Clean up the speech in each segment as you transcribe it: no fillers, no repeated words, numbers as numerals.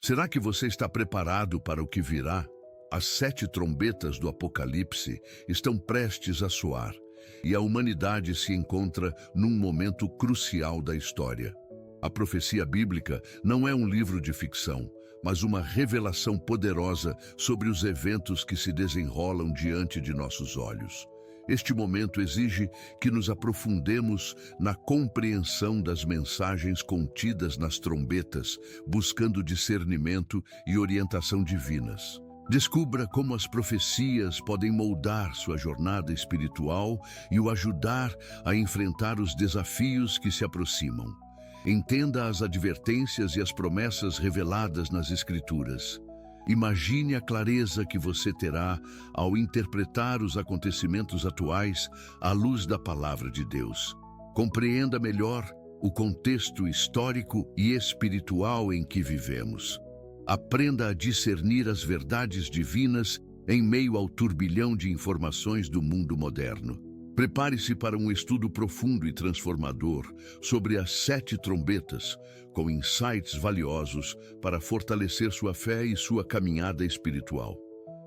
Será que você está preparado para o que virá? As 7 trombetas do Apocalipse estão prestes a soar, e a humanidade se encontra num momento crucial da história. A profecia bíblica não é um livro de ficção, mas uma revelação poderosa sobre os eventos que se desenrolam diante de nossos olhos. Este momento exige que nos aprofundemos na compreensão das mensagens contidas nas trombetas, buscando discernimento e orientação divinas. Descubra como as profecias podem moldar sua jornada espiritual e o ajudar a enfrentar os desafios que se aproximam. Entenda as advertências e as promessas reveladas nas Escrituras. Imagine a clareza que você terá ao interpretar os acontecimentos atuais à luz da palavra de Deus. Compreenda melhor o contexto histórico e espiritual em que vivemos. Aprenda a discernir as verdades divinas em meio ao turbilhão de informações do mundo moderno. Prepare-se para um estudo profundo e transformador sobre as 7 trombetas, com insights valiosos para fortalecer sua fé e sua caminhada espiritual.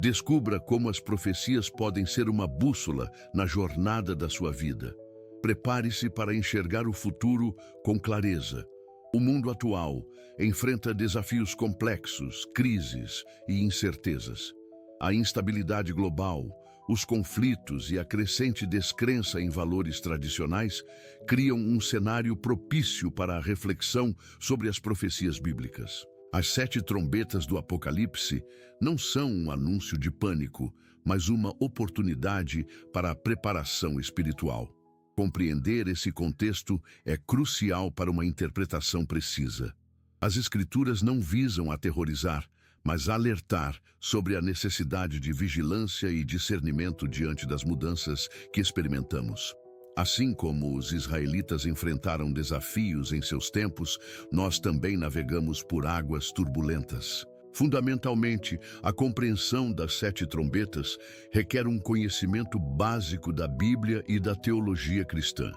Descubra como as profecias podem ser uma bússola na jornada da sua vida. Prepare-se para enxergar o futuro com clareza. O mundo atual enfrenta desafios complexos, crises e incertezas. A instabilidade global, os conflitos e a crescente descrença em valores tradicionais criam um cenário propício para a reflexão sobre as profecias bíblicas. As 7 trombetas do Apocalipse não são um anúncio de pânico, mas uma oportunidade para a preparação espiritual. Compreender esse contexto é crucial para uma interpretação precisa. As Escrituras não visam aterrorizar, mas alertar sobre a necessidade de vigilância e discernimento diante das mudanças que experimentamos. Assim como os israelitas enfrentaram desafios em seus tempos, nós também navegamos por águas turbulentas. Fundamentalmente, a compreensão das 7 trombetas requer um conhecimento básico da Bíblia e da teologia cristã.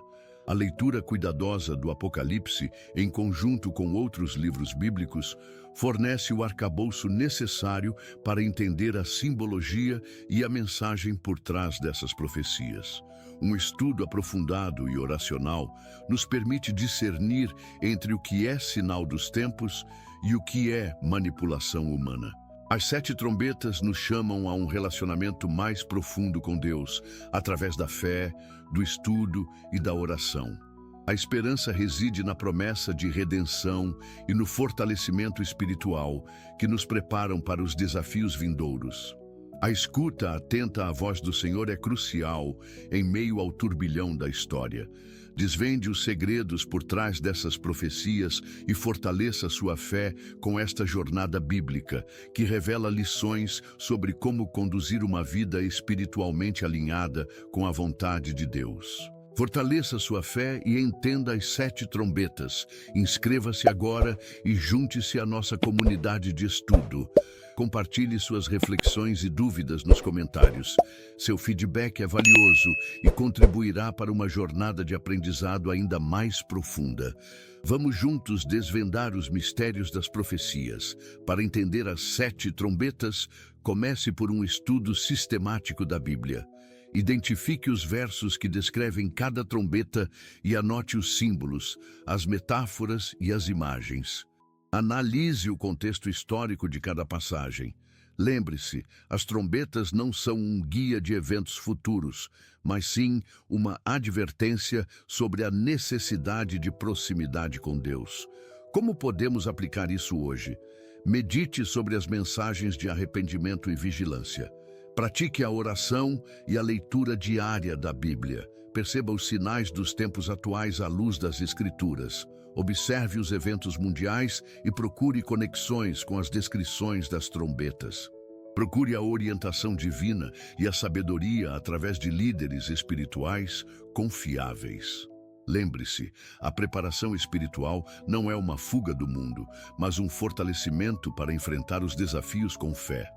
A leitura cuidadosa do Apocalipse, em conjunto com outros livros bíblicos, fornece o arcabouço necessário para entender a simbologia e a mensagem por trás dessas profecias. Um estudo aprofundado e oracional nos permite discernir entre o que é sinal dos tempos e o que é manipulação humana. As 7 trombetas nos chamam a um relacionamento mais profundo com Deus, através da fé, do estudo e da oração. A esperança reside na promessa de redenção e no fortalecimento espiritual que nos preparam para os desafios vindouros. A escuta atenta à voz do Senhor é crucial em meio ao turbilhão da história. Desvende os segredos por trás dessas profecias e fortaleça sua fé com esta jornada bíblica, que revela lições sobre como conduzir uma vida espiritualmente alinhada com a vontade de Deus. Fortaleça sua fé e entenda as 7 trombetas. Inscreva-se agora e junte-se à nossa comunidade de estudo. Compartilhe suas reflexões e dúvidas nos comentários. Seu feedback é valioso e contribuirá para uma jornada de aprendizado ainda mais profunda. Vamos juntos desvendar os mistérios das profecias. Para entender as 7 trombetas, comece por um estudo sistemático da Bíblia. Identifique os versos que descrevem cada trombeta e anote os símbolos, as metáforas e as imagens. Analise o contexto histórico de cada passagem. Lembre-se, as trombetas não são um guia de eventos futuros, mas sim uma advertência sobre a necessidade de proximidade com Deus. Como podemos aplicar isso hoje? Medite sobre as mensagens de arrependimento e vigilância. Pratique a oração e a leitura diária da Bíblia. Perceba os sinais dos tempos atuais à luz das Escrituras. Observe os eventos mundiais e procure conexões com as descrições das trombetas. Procure a orientação divina e a sabedoria através de líderes espirituais confiáveis. Lembre-se, a preparação espiritual não é uma fuga do mundo, mas um fortalecimento para enfrentar os desafios com fé.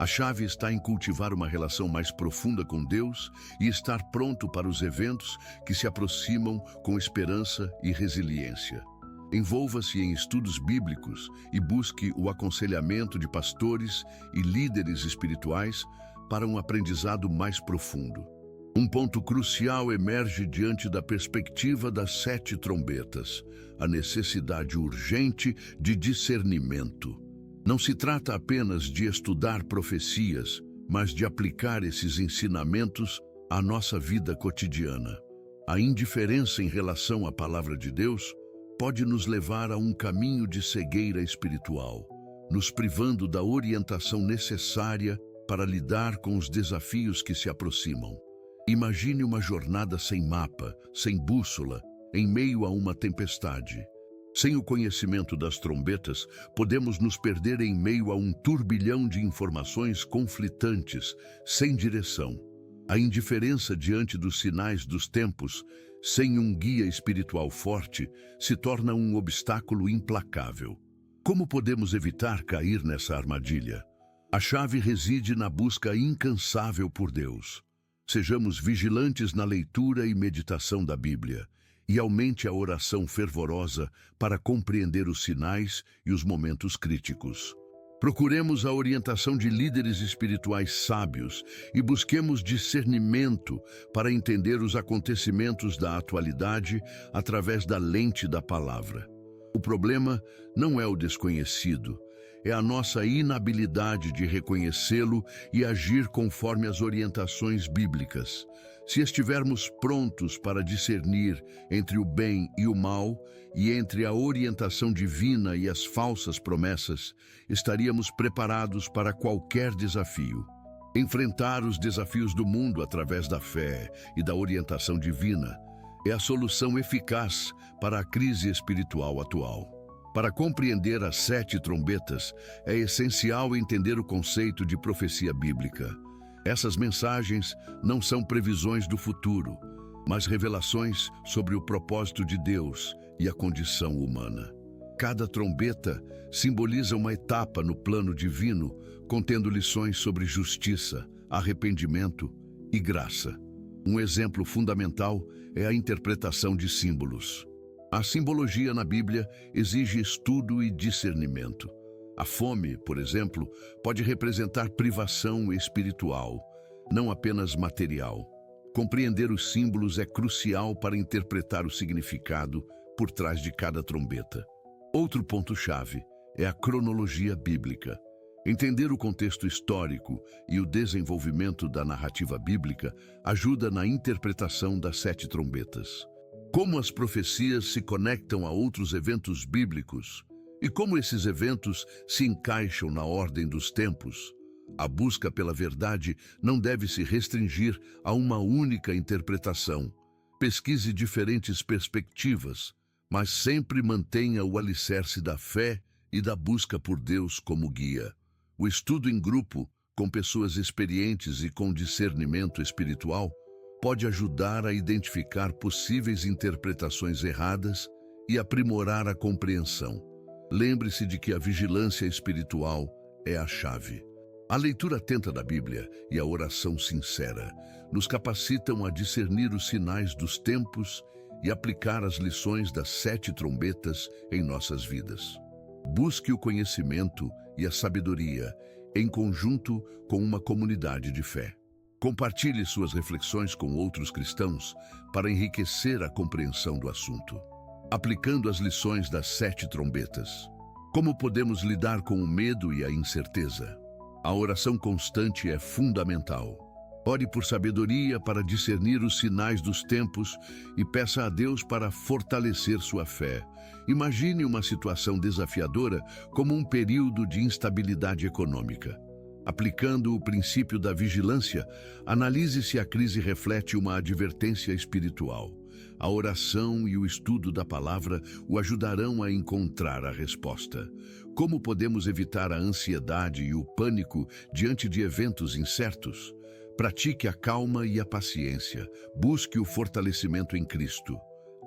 A chave está em cultivar uma relação mais profunda com Deus e estar pronto para os eventos que se aproximam com esperança e resiliência. Envolva-se em estudos bíblicos e busque o aconselhamento de pastores e líderes espirituais para um aprendizado mais profundo. Um ponto crucial emerge diante da perspectiva das 7 trombetas: a necessidade urgente de discernimento. Não se trata apenas de estudar profecias, mas de aplicar esses ensinamentos à nossa vida cotidiana. A indiferença em relação à palavra de Deus pode nos levar a um caminho de cegueira espiritual, nos privando da orientação necessária para lidar com os desafios que se aproximam. Imagine uma jornada sem mapa, sem bússola, em meio a uma tempestade. Sem o conhecimento das trombetas, podemos nos perder em meio a um turbilhão de informações conflitantes, sem direção. A indiferença diante dos sinais dos tempos, sem um guia espiritual forte, se torna um obstáculo implacável. Como podemos evitar cair nessa armadilha? A chave reside na busca incansável por Deus. Sejamos vigilantes na leitura e meditação da Bíblia e aumente a oração fervorosa para compreender os sinais e os momentos críticos. Procuremos a orientação de líderes espirituais sábios e busquemos discernimento para entender os acontecimentos da atualidade através da lente da palavra. O problema não é o desconhecido, é a nossa inabilidade de reconhecê-lo e agir conforme as orientações bíblicas. Se estivermos prontos para discernir entre o bem e o mal, e entre a orientação divina e as falsas promessas, estaríamos preparados para qualquer desafio. Enfrentar os desafios do mundo através da fé e da orientação divina é a solução eficaz para a crise espiritual atual. Para compreender as 7 trombetas, é essencial entender o conceito de profecia bíblica. Essas mensagens não são previsões do futuro, mas revelações sobre o propósito de Deus e a condição humana. Cada trombeta simboliza uma etapa no plano divino, contendo lições sobre justiça, arrependimento e graça. Um exemplo fundamental é a interpretação de símbolos. A simbologia na Bíblia exige estudo e discernimento. A fome, por exemplo, pode representar privação espiritual, não apenas material. Compreender os símbolos é crucial para interpretar o significado por trás de cada trombeta. Outro ponto-chave é a cronologia bíblica. Entender o contexto histórico e o desenvolvimento da narrativa bíblica ajuda na interpretação das 7 trombetas. Como as profecias se conectam a outros eventos bíblicos e como esses eventos se encaixam na ordem dos tempos. A busca pela verdade não deve se restringir a uma única interpretação. Pesquise diferentes perspectivas, mas sempre mantenha o alicerce da fé e da busca por Deus como guia. O estudo em grupo, com pessoas experientes e com discernimento espiritual, pode ajudar a identificar possíveis interpretações erradas e aprimorar a compreensão. Lembre-se de que a vigilância espiritual é a chave. A leitura atenta da Bíblia e a oração sincera nos capacitam a discernir os sinais dos tempos e aplicar as lições das 7 trombetas em nossas vidas. Busque o conhecimento e a sabedoria em conjunto com uma comunidade de fé. Compartilhe suas reflexões com outros cristãos para enriquecer a compreensão do assunto. Aplicando as lições das 7 trombetas. Como podemos lidar com o medo e a incerteza? A oração constante é fundamental. Ore por sabedoria para discernir os sinais dos tempos e peça a Deus para fortalecer sua fé. Imagine uma situação desafiadora como um período de instabilidade econômica. Aplicando o princípio da vigilância, analise se a crise reflete uma advertência espiritual. A oração e o estudo da palavra o ajudarão a encontrar a resposta. Como podemos evitar a ansiedade e o pânico diante de eventos incertos? Pratique a calma e a paciência. Busque o fortalecimento em Cristo.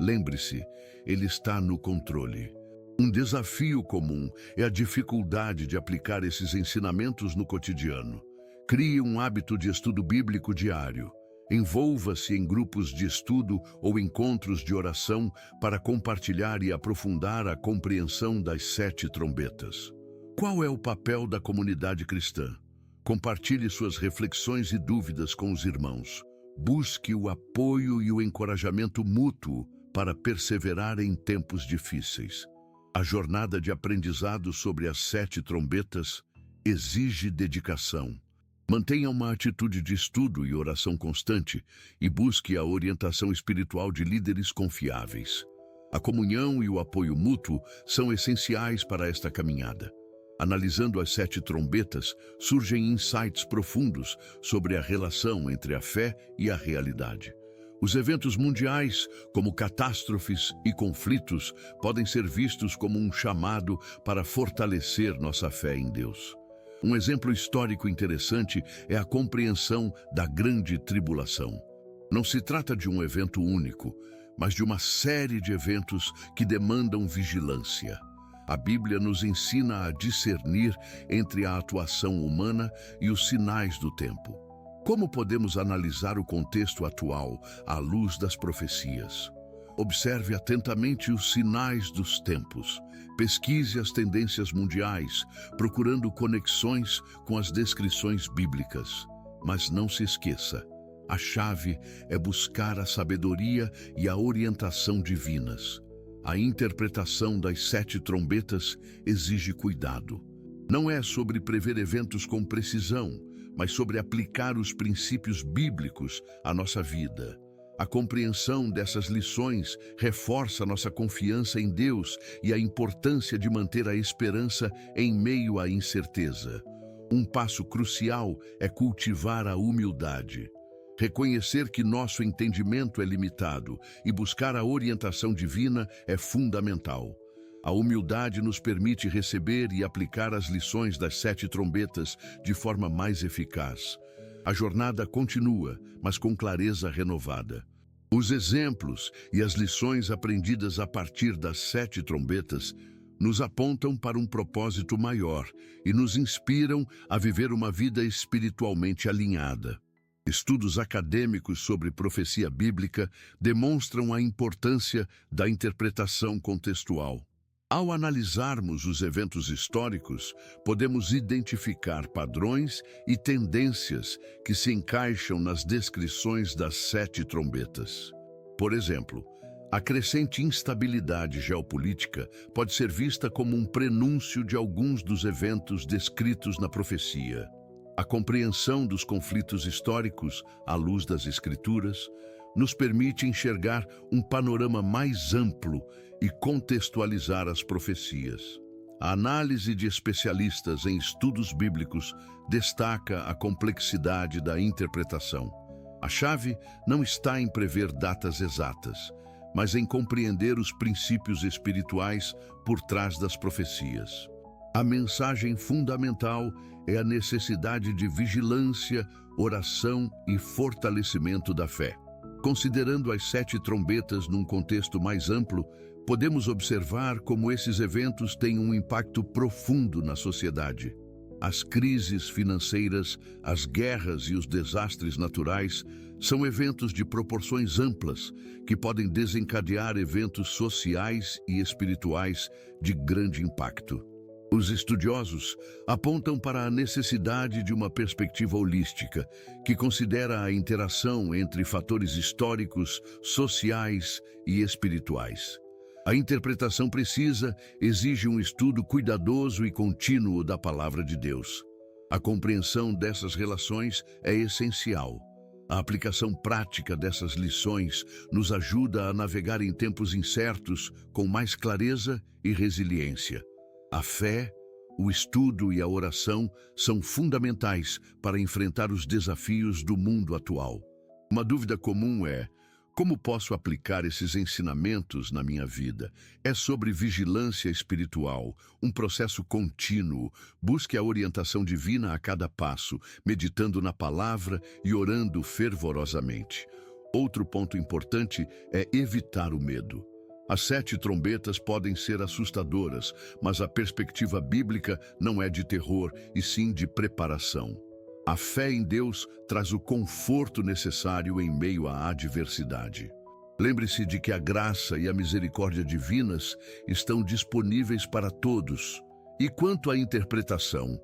Lembre-se, Ele está no controle. Um desafio comum é a dificuldade de aplicar esses ensinamentos no cotidiano. Crie um hábito de estudo bíblico diário. Envolva-se em grupos de estudo ou encontros de oração para compartilhar e aprofundar a compreensão das 7 trombetas. Qual é o papel da comunidade cristã? Compartilhe suas reflexões e dúvidas com os irmãos. Busque o apoio e o encorajamento mútuo para perseverar em tempos difíceis. A jornada de aprendizado sobre as 7 trombetas exige dedicação. Mantenha uma atitude de estudo e oração constante e busque a orientação espiritual de líderes confiáveis. A comunhão e o apoio mútuo são essenciais para esta caminhada. Analisando as 7 trombetas, surgem insights profundos sobre a relação entre a fé e a realidade. Os eventos mundiais, como catástrofes e conflitos, podem ser vistos como um chamado para fortalecer nossa fé em Deus. Um exemplo histórico interessante é a compreensão da Grande Tribulação. Não se trata de um evento único, mas de uma série de eventos que demandam vigilância. A Bíblia nos ensina a discernir entre a atuação humana e os sinais do tempo. Como podemos analisar o contexto atual à luz das profecias? Observe atentamente os sinais dos tempos. Pesquise as tendências mundiais, procurando conexões com as descrições bíblicas. Mas não se esqueça, a chave é buscar a sabedoria e a orientação divinas. A interpretação das 7 trombetas exige cuidado. Não é sobre prever eventos com precisão, mas sobre aplicar os princípios bíblicos à nossa vida. A compreensão dessas lições reforça nossa confiança em Deus e a importância de manter a esperança em meio à incerteza. Um passo crucial é cultivar a humildade. Reconhecer que nosso entendimento é limitado e buscar a orientação divina é fundamental. A humildade nos permite receber e aplicar as lições das 7 trombetas de forma mais eficaz. A jornada continua, mas com clareza renovada. Os exemplos e as lições aprendidas a partir das 7 trombetas nos apontam para um propósito maior e nos inspiram a viver uma vida espiritualmente alinhada. Estudos acadêmicos sobre profecia bíblica demonstram a importância da interpretação contextual. Ao analisarmos os eventos históricos, podemos identificar padrões e tendências que se encaixam nas descrições das 7 trombetas. Por exemplo, a crescente instabilidade geopolítica pode ser vista como um prenúncio de alguns dos eventos descritos na profecia. A compreensão dos conflitos históricos, à luz das Escrituras, nos permite enxergar um panorama mais amplo e contextualizar as profecias. A análise de especialistas em estudos bíblicos destaca a complexidade da interpretação. A chave não está em prever datas exatas, mas em compreender os princípios espirituais por trás das profecias. A mensagem fundamental é a necessidade de vigilância, oração e fortalecimento da fé. Considerando as 7 trombetas num contexto mais amplo, podemos observar como esses eventos têm um impacto profundo na sociedade. As crises financeiras, as guerras e os desastres naturais são eventos de proporções amplas que podem desencadear eventos sociais e espirituais de grande impacto. Os estudiosos apontam para a necessidade de uma perspectiva holística, que considera a interação entre fatores históricos, sociais e espirituais. A interpretação precisa exige um estudo cuidadoso e contínuo da Palavra de Deus. A compreensão dessas relações é essencial. A aplicação prática dessas lições nos ajuda a navegar em tempos incertos com mais clareza e resiliência. A fé, o estudo e a oração são fundamentais para enfrentar os desafios do mundo atual. Uma dúvida comum é: como posso aplicar esses ensinamentos na minha vida? É sobre vigilância espiritual, um processo contínuo. Busque a orientação divina a cada passo, meditando na palavra e orando fervorosamente. Outro ponto importante é evitar o medo. As 7 trombetas podem ser assustadoras, mas a perspectiva bíblica não é de terror, e sim de preparação. A fé em Deus traz o conforto necessário em meio à adversidade. Lembre-se de que a graça e a misericórdia divinas estão disponíveis para todos. E quanto à interpretação,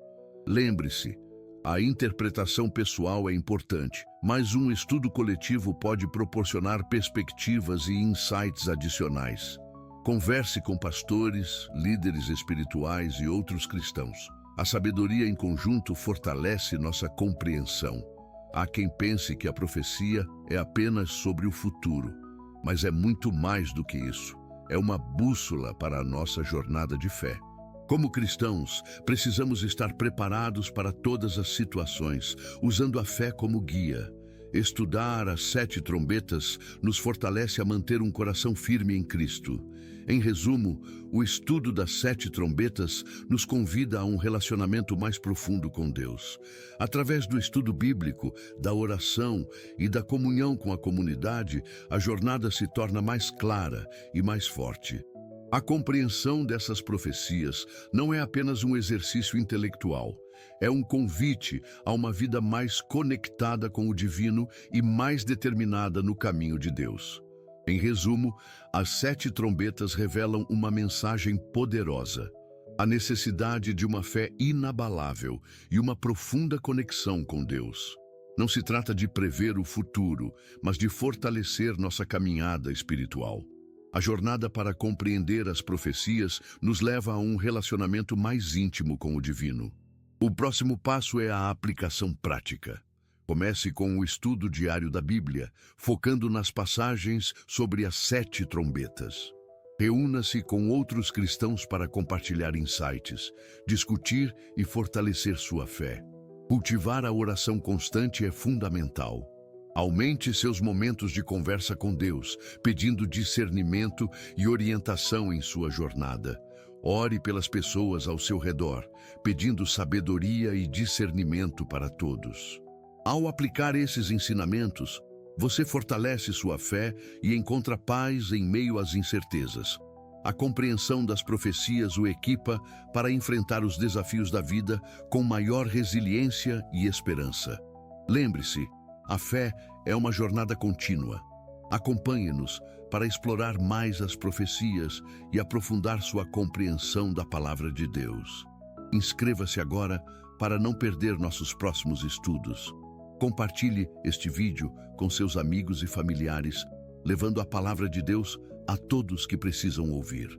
lembre-se, a interpretação pessoal é importante, mas um estudo coletivo pode proporcionar perspectivas e insights adicionais. Converse com pastores, líderes espirituais e outros cristãos. A sabedoria em conjunto fortalece nossa compreensão. Há quem pense que a profecia é apenas sobre o futuro, mas é muito mais do que isso. É uma bússola para a nossa jornada de fé. Como cristãos, precisamos estar preparados para todas as situações, usando a fé como guia. Estudar as 7 trombetas nos fortalece a manter um coração firme em Cristo. Em resumo, o estudo das 7 trombetas nos convida a um relacionamento mais profundo com Deus. Através do estudo bíblico, da oração e da comunhão com a comunidade, a jornada se torna mais clara e mais forte. A compreensão dessas profecias não é apenas um exercício intelectual, é um convite a uma vida mais conectada com o divino e mais determinada no caminho de Deus. Em resumo, as 7 trombetas revelam uma mensagem poderosa: a necessidade de uma fé inabalável e uma profunda conexão com Deus. Não se trata de prever o futuro, mas de fortalecer nossa caminhada espiritual. A jornada para compreender as profecias nos leva a um relacionamento mais íntimo com o divino. O próximo passo é a aplicação prática. Comece com o estudo diário da Bíblia, focando nas passagens sobre as 7 trombetas. Reúna-se com outros cristãos para compartilhar insights, discutir e fortalecer sua fé. Cultivar a oração constante é fundamental. Aumente seus momentos de conversa com Deus, pedindo discernimento e orientação em sua jornada. Ore pelas pessoas ao seu redor, pedindo sabedoria e discernimento para todos. Ao aplicar esses ensinamentos, você fortalece sua fé e encontra paz em meio às incertezas. A compreensão das profecias o equipa para enfrentar os desafios da vida com maior resiliência e esperança. Lembre-se, a fé é uma jornada contínua. Acompanhe-nos para explorar mais as profecias e aprofundar sua compreensão da palavra de Deus. Inscreva-se agora para não perder nossos próximos estudos. Compartilhe este vídeo com seus amigos e familiares, levando a palavra de Deus a todos que precisam ouvir.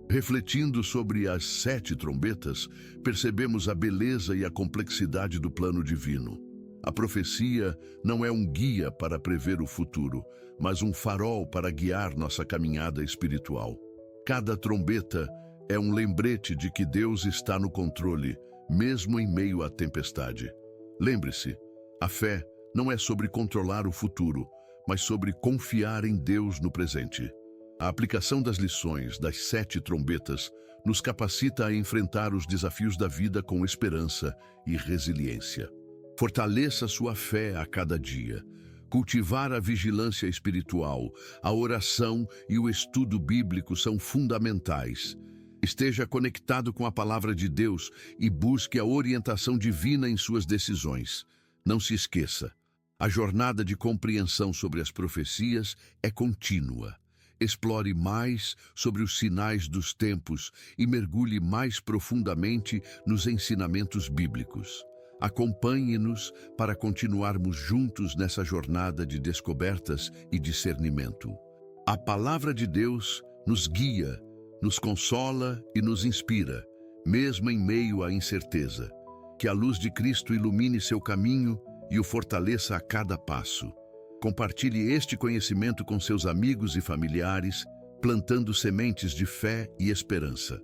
Refletindo sobre as 7 trombetas, percebemos a beleza e a complexidade do plano divino. A profecia não é um guia para prever o futuro, mas um farol para guiar nossa caminhada espiritual. Cada trombeta é um lembrete de que Deus está no controle, mesmo em meio à tempestade. Lembre-se, a fé não é sobre controlar o futuro, mas sobre confiar em Deus no presente. A aplicação das lições das 7 trombetas nos capacita a enfrentar os desafios da vida com esperança e resiliência. Fortaleça sua fé a cada dia. Cultivar a vigilância espiritual, a oração e o estudo bíblico são fundamentais. Esteja conectado com a palavra de Deus e busque a orientação divina em suas decisões. Não se esqueça, a jornada de compreensão sobre as profecias é contínua. Explore mais sobre os sinais dos tempos e mergulhe mais profundamente nos ensinamentos bíblicos. Acompanhe-nos para continuarmos juntos nessa jornada de descobertas e discernimento. A palavra de Deus nos guia, nos consola e nos inspira, mesmo em meio à incerteza. Que a luz de Cristo ilumine seu caminho e o fortaleça a cada passo. Compartilhe este conhecimento com seus amigos e familiares, plantando sementes de fé e esperança.